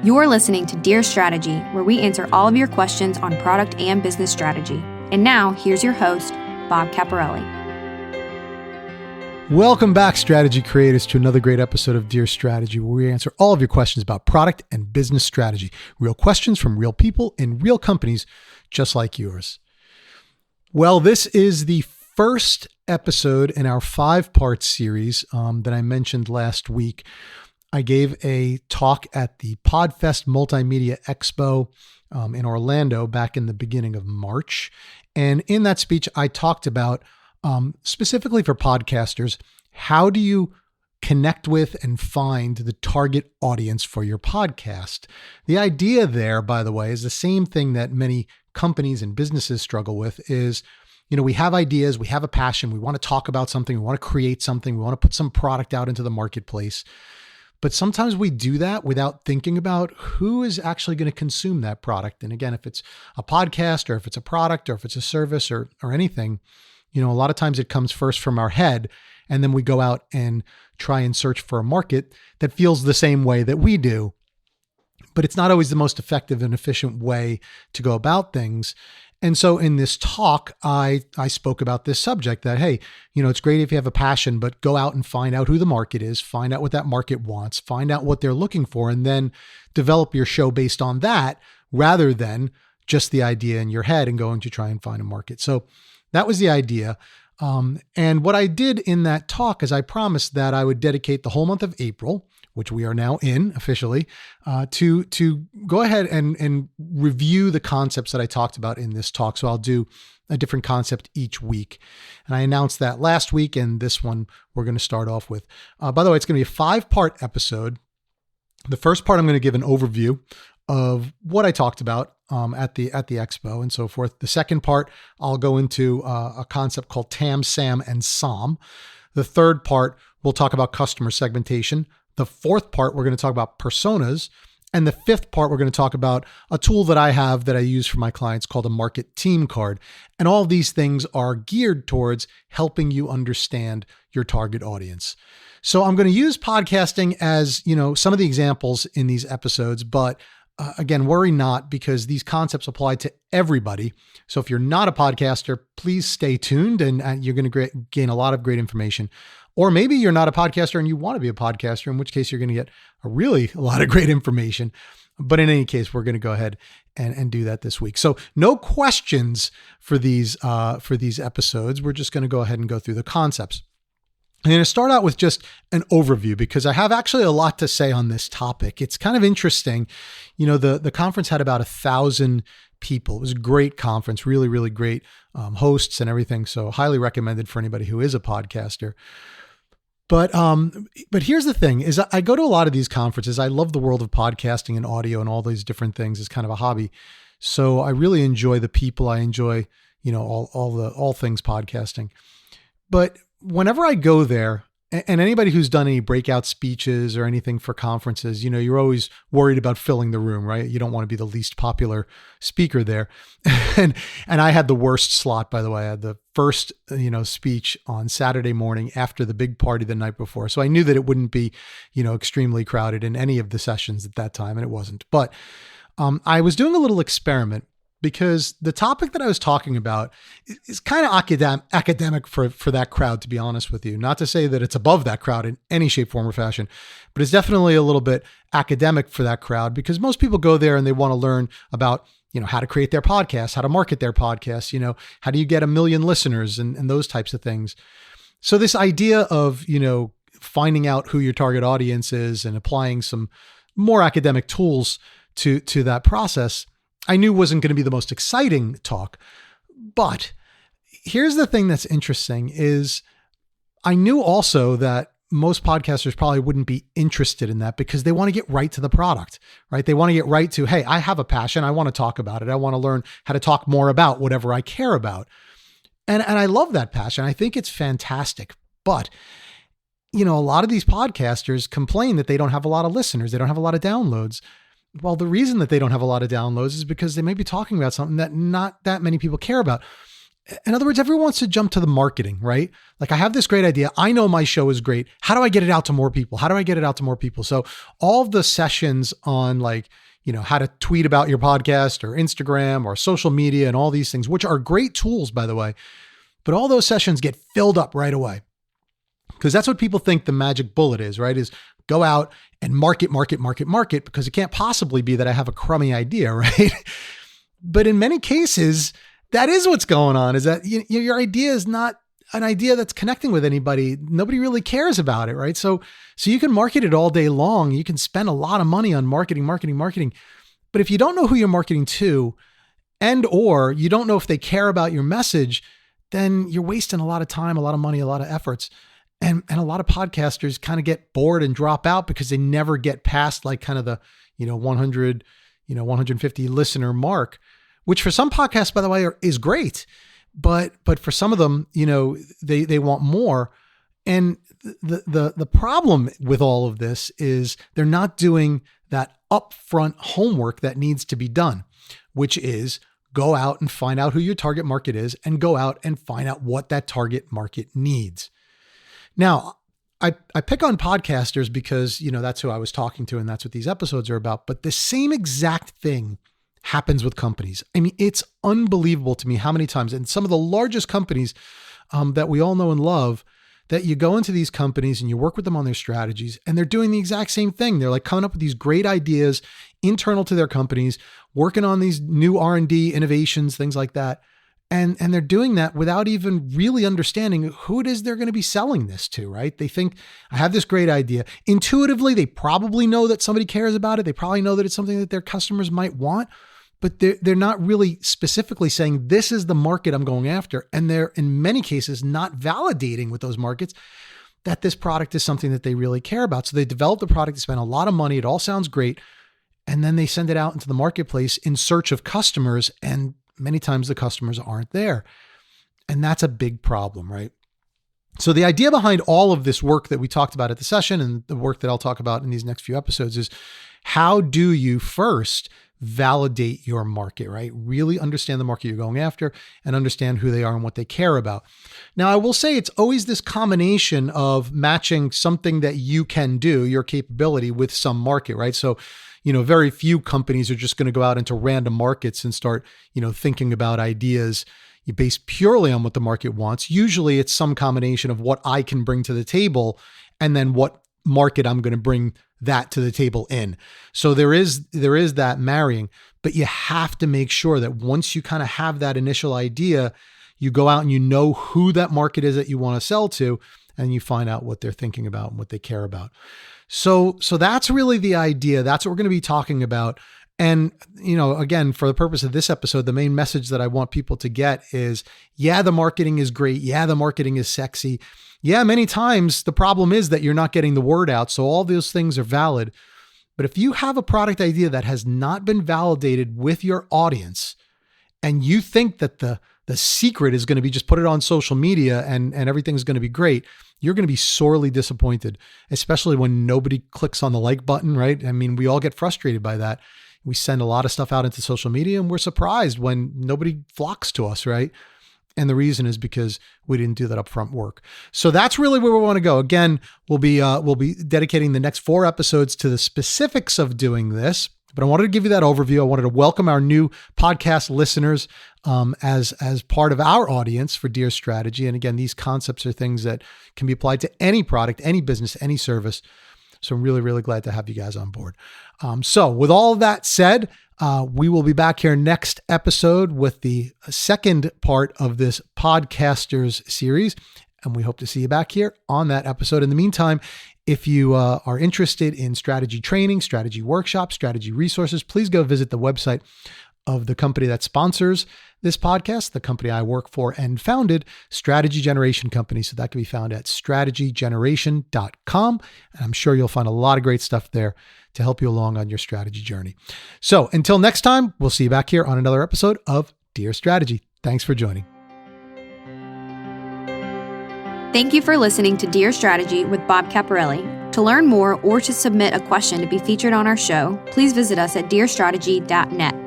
You're listening to Dear Strategy, where we answer all of your questions on product and business strategy. And now, here's your host, Bob Caparelli. Welcome back, strategy creators, to another great episode of Dear Strategy, where we answer all of your questions about product and business strategy. Real questions from real people in real companies just like yours. Well, this is the first episode in our 5-part series that I mentioned last week. I gave a talk at the PodFest Multimedia Expo in Orlando back in the beginning of March. And in that speech, I talked about, specifically for podcasters, how do you connect with and find the target audience for your podcast? The idea there, by the way, is the same thing that many companies and businesses struggle with is, we have ideas, we have a passion, we want to talk about something, we want to create something, we want to put some product out into the marketplace. But sometimes we do that without thinking about who is actually going to consume that product. And again, if it's a podcast or if it's a product or if it's a service or anything, a lot of times it comes first from our head, and then we go out and try and search for a market that feels the same way that we do. But it's not always the most effective and efficient way to go about things. And so in this talk, I spoke about this subject that, hey, it's great if you have a passion, but go out and find out who the market is, find out what that market wants, find out what they're looking for, and then develop your show based on that rather than just the idea in your head and going to try and find a market. So that was the idea. And what I did in that talk is I promised that I would dedicate the whole month of April, which we are now in officially, to go ahead and review the concepts that I talked about in this talk. So I'll do a different concept each week. And I announced that last week, and this one we're going to start off with. By the way, it's going to be a 5-part episode. The first part, I'm going to give an overview of what I talked about at the expo and so forth. The second part, I'll go into a concept called TAM, SAM, and SOM. The third part, we'll talk about customer segmentation. The fourth part, we're going to talk about personas. And the fifth part, we're going to talk about a tool that I have that I use for my clients called a market team card. And all of these things are geared towards helping you understand your target audience. So I'm going to use podcasting as, some of the examples in these episodes, but again, worry not, because these concepts apply to everybody. So if you're not a podcaster, please stay tuned and you're going to gain a lot of great information. Or maybe you're not a podcaster and you want to be a podcaster, in which case you're going to get a lot of great information. But in any case, we're going to go ahead and do that this week. So no questions for these episodes. We're just going to go ahead and go through the concepts. I'm going to start out with just an overview because I have actually a lot to say on this topic. It's kind of interesting. The conference had about 1,000 people. It was a great conference, really, really great hosts and everything. So highly recommended for anybody who is a podcaster. But here's the thing is I go to a lot of these conferences. I love the world of podcasting and audio and all these different things as kind of a hobby. So I really enjoy the people. I enjoy, all things podcasting. But whenever I go there, and anybody who's done any breakout speeches or anything for conferences, you're always worried about filling the room, right? You don't want to be the least popular speaker there. and I had the worst slot, by the way. I had the first, speech on Saturday morning after the big party the night before. So I knew that it wouldn't be, extremely crowded in any of the sessions at that time, and it wasn't. But I was doing a little experiment, because the topic that I was talking about is kind of academic for that crowd, to be honest with you. Not to say that it's above that crowd in any shape, form, or fashion, but it's definitely a little bit academic for that crowd, because most people go there and they want to learn about, how to create their podcast, how to market their podcast, how do you get 1 million listeners and those types of things. So this idea of, finding out who your target audience is and applying some more academic tools to that process, I knew wasn't going to be the most exciting talk. But here's the thing that's interesting is I knew also that most podcasters probably wouldn't be interested in that because they want to get right to the product, right? They want to get right to, hey, I have a passion. I want to talk about it. I want to learn how to talk more about whatever I care about. And I love that passion. I think it's fantastic. But, a lot of these podcasters complain that they don't have a lot of listeners. They don't have a lot of downloads. Well, the reason that they don't have a lot of downloads is because they may be talking about something that not that many people care about. In other words, everyone wants to jump to the marketing, right? Like, I have this great idea. I know my show is great. How do I get it out to more people? How do I get it out to more people? So all of the sessions on like, how to tweet about your podcast or Instagram or social media and all these things, which are great tools, by the way, but all those sessions get filled up right away. Because that's what people think the magic bullet is, right? Is go out and market, because it can't possibly be that I have a crummy idea, right? But in many cases, that is what's going on, is that your idea is not an idea that's connecting with anybody. Nobody really cares about it, right? So you can market it all day long. You can spend a lot of money on marketing. But if you don't know who you're marketing to, and or you don't know if they care about your message, then you're wasting a lot of time, a lot of money, a lot of efforts. And a lot of podcasters kind of get bored and drop out because they never get past like kind of the, 100, 150 listener mark, which for some podcasts, by the way, is great. But for some of them, they want more. And the problem with all of this is they're not doing that upfront homework that needs to be done, which is go out and find out who your target market is and go out and find out what that target market needs. Now, I pick on podcasters because, that's who I was talking to and that's what these episodes are about. But the same exact thing happens with companies. I mean, it's unbelievable to me how many times, and some of the largest companies that we all know and love, that you go into these companies and you work with them on their strategies and they're doing the exact same thing. They're like coming up with these great ideas internal to their companies, working on these new R&D innovations, things like that. And they're doing that without even really understanding who it is they're going to be selling this to, right? They think, I have this great idea. Intuitively, they probably know that somebody cares about it. They probably know that it's something that their customers might want, but they're not really specifically saying, this is the market I'm going after. And they're, in many cases, not validating with those markets that this product is something that they really care about. So they develop the product, they spend a lot of money. It all sounds great. And then they send it out into the marketplace in search of customers, and many times the customers aren't there. And that's a big problem, right? So the idea behind all of this work that we talked about at the session and the work that I'll talk about in these next few episodes is, how do you first validate your market, right? Really understand the market you're going after and understand who they are and what they care about. Now, I will say it's always this combination of matching something that you can do, your capability, with some market, right? So, very few companies are just going to go out into random markets and start, thinking about ideas based purely on what the market wants. Usually it's some combination of what I can bring to the table and then what market I'm going to bring that to the table in. So there is that marrying, but you have to make sure that once you kind of have that initial idea, you go out and you know who that market is that you want to sell to, and you find out what they're thinking about and what they care about. So that's really the idea. That's what we're going to be talking about. And, again, for the purpose of this episode, the main message that I want people to get is, yeah, the marketing is great. Yeah, the marketing is sexy. Yeah, many times the problem is that you're not getting the word out. So all those things are valid. But if you have a product idea that has not been validated with your audience, and you think that the secret is going to be just put it on social media and everything's going to be great, you're going to be sorely disappointed, especially when nobody clicks on the like button, right? I mean, we all get frustrated by that. We send a lot of stuff out into social media and we're surprised when nobody flocks to us, right? And the reason is because we didn't do that upfront work. So that's really where we want to go. Again, we'll be dedicating the next 4 episodes to the specifics of doing this. But I wanted to give you that overview. I wanted to welcome our new podcast listeners as part of our audience for Dear Strategy. And again, these concepts are things that can be applied to any product, any business, any service. So I'm really, really glad to have you guys on board. So with all of that said, we will be back here next episode with the second part of this Podcasters series. And we hope to see you back here on that episode. In the meantime, if you are interested in strategy training, strategy workshops, strategy resources, please go visit the website of the company that sponsors this podcast, the company I work for and founded, Strategy Generation Company. So that can be found at strategygeneration.com. And I'm sure you'll find a lot of great stuff there to help you along on your strategy journey. So until next time, we'll see you back here on another episode of Dear Strategy. Thanks for joining. Thank you for listening to Dear Strategy with Bob Caparelli. To learn more or to submit a question to be featured on our show, please visit us at dearstrategy.net.